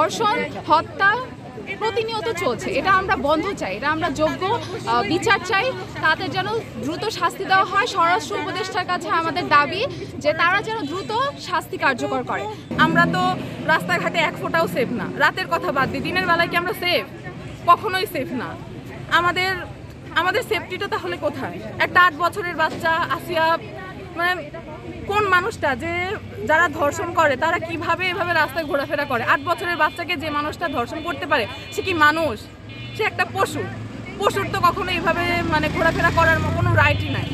ধর্ষণ, হত্যা প্রতিনিয়ত চলছে। এটা আমরা বন্ধ চাই, এটা আমরা যোগ্য বিচার চাই। তাদের যেন দ্রুত শাস্তি দেওয়া হয়। স্বরাষ্ট্র উপদেষ্টার কাছে আমাদের দাবি যে তারা যেন দ্রুত শাস্তি কার্যকর করে। আমরা তো রাস্তাঘাটে এক ফোঁটাও সেফ না। রাতের কথা বাদ দিই, দিনের বেলায় কি আমরা সেফ? কখনোই সেফ না। আমাদের সেফটিটা তাহলে কোথায়? একটা 8 বছরের বাচ্চা আসিয়া, মানে কোন মানুষটা যে যারা ধর্ষণ করে তারা কিভাবে এভাবে রাস্তায় ঘোরাফেরা করে? 8 বছরের বাচ্চাকে যে মানুষটা ধর্ষণ করতে পারে সে কি মানুষ? সে একটা পশু। পশুর তো কখনো এইভাবে মানে ঘোরাফেরা করার কোনো রাইটই নাই।